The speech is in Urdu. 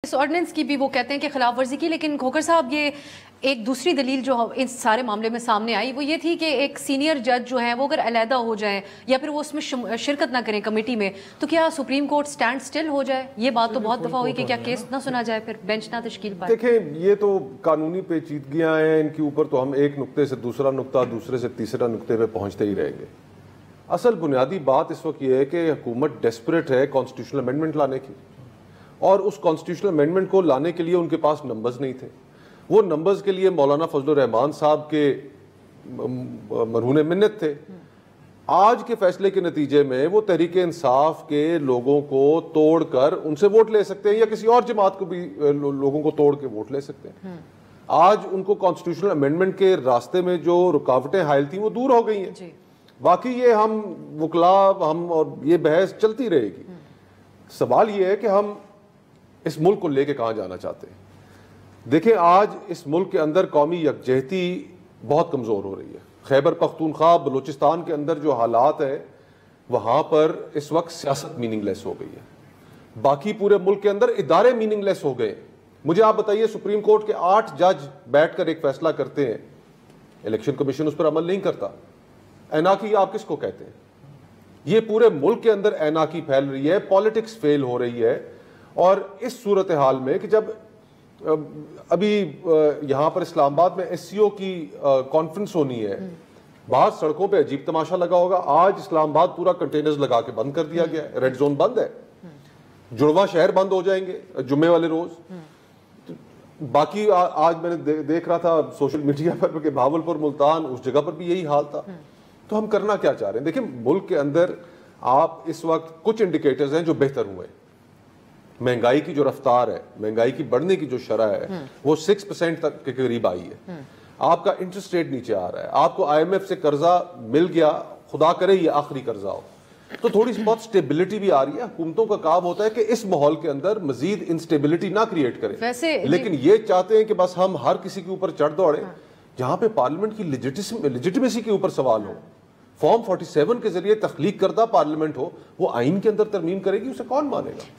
اس آرڈیننس کی بھی وہ کہتے ہیں کہ خلاف ورزی کی، لیکن کھوکھر صاحب یہ ایک دوسری دلیل جو اس سارے معاملے میں سامنے آئی وہ یہ تھی کہ ایک سینئر جج جو ہیں وہ اگر علیحدہ ہو جائیں یا پھر وہ اس میں شرکت نہ کریں کمیٹی میں، تو کیا سپریم کورٹ سٹینڈ سٹل ہو جائے؟ یہ بات تو بہت دفعہ ہوئی کہ کیا کیس نہ سنا جائے، پھر بینچ نہ تشکیل پائے۔ دیکھیں یہ تو قانونی پیچیدگیاں ہیں، ان کے اوپر تو ہم ایک نقطے سے دوسرا نقطہ، دوسرے سے تیسرا نقطے پہ پہنچتے ہی رہیں گے۔ اصل بنیادی بات اس وقت یہ ہے کہ حکومت ڈیسپریٹ ہے کانسٹیٹیوشنل امینڈمنٹ لانے کی، اور اس کانسٹیٹیوشنل امینڈمنٹ کو لانے کے لیے ان کے پاس نمبرز نہیں تھے۔ وہ نمبرز کے لیے مولانا فضل الرحمان صاحب کے مرہون منت تھے۔ آج کے فیصلے کے نتیجے میں وہ تحریک انصاف کے لوگوں کو توڑ کر ان سے ووٹ لے سکتے ہیں، یا کسی اور جماعت کو بھی لوگوں کو توڑ کے ووٹ لے سکتے ہیں۔ آج ان کو کانسٹیٹیوشنل امینڈمنٹ کے راستے میں جو رکاوٹیں حائل تھیں وہ دور ہو گئی ہیں۔ باقی یہ ہم وکلاء ہم اور یہ بحث چلتی رہے گی۔ سوال یہ ہے کہ ہم اس ملک کو لے کے کہاں جانا چاہتے ہیں۔ دیکھیں آج اس ملک کے اندر قومی یکجہتی بہت کمزور ہو رہی ہے۔ خیبر پختونخوا، بلوچستان کے اندر جو حالات ہیں وہاں پر اس وقت سیاست میننگ لیس ہو گئی ہے۔ باقی پورے ملک کے اندر ادارے میننگ لیس ہو گئے۔ مجھے آپ بتائیے، سپریم کورٹ کے 8 جج بیٹھ کر ایک فیصلہ کرتے ہیں، الیکشن کمیشن اس پر عمل نہیں کرتا۔ ایناکی آپ کس کو کہتے ہیں؟ یہ پورے ملک کے اندر ایناکی پھیل رہی ہے، پالیٹکس فیل ہو رہی ہے۔ اور اس صورتحال میں کہ جب ابھی یہاں پر اسلام آباد میں ایس سی او کی کانفرنس ہونی ہے، بعض سڑکوں پہ عجیب تماشا لگا ہوگا۔ آج اسلام آباد پورا کنٹینرز لگا کے بند کر دیا گیا ہے، ریڈ زون بند ہے، جڑواں شہر بند ہو جائیں گے جمعے والے روز۔ باقی آج میں نے دیکھ رہا تھا سوشل میڈیا پر کہ بھاولپور، ملتان، اس جگہ پر بھی یہی حال تھا۔ تو ہم کرنا کیا چاہ رہے ہیں؟ دیکھیں ملک کے اندر آپ اس وقت کچھ انڈیکیٹرز ہیں جو بہتر ہوئے ہیں۔ مہنگائی کی جو رفتار ہے، مہنگائی کی بڑھنے کی جو شرح ہے وہ 6% تک کے قریب آئی ہے۔ آپ کا انٹرسٹ ریٹ نیچے آ رہا ہے، آپ کو آئی ایم ایف سے قرضہ مل گیا، خدا کرے یہ آخری قرضہ ہو، تو تھوڑی سی بہت سٹیبلٹی بھی آ رہی ہے۔ حکومتوں کا کام ہوتا ہے کہ اس ماحول کے اندر مزید انسٹیبلٹی نہ کریٹ کریں، لیکن یہ چاہتے ہیں کہ بس ہم ہر کسی کے اوپر چڑھ دوڑیں جہاں پہ پارلیمنٹ کی لیجیٹمیسی کے اوپر سوال ہو۔ فارم 47 کے ذریعے تخلیق کردہ پارلیمنٹ ہو، وہ آئین کے اندر ترمیم کرے گی، اسے کون مانے گا؟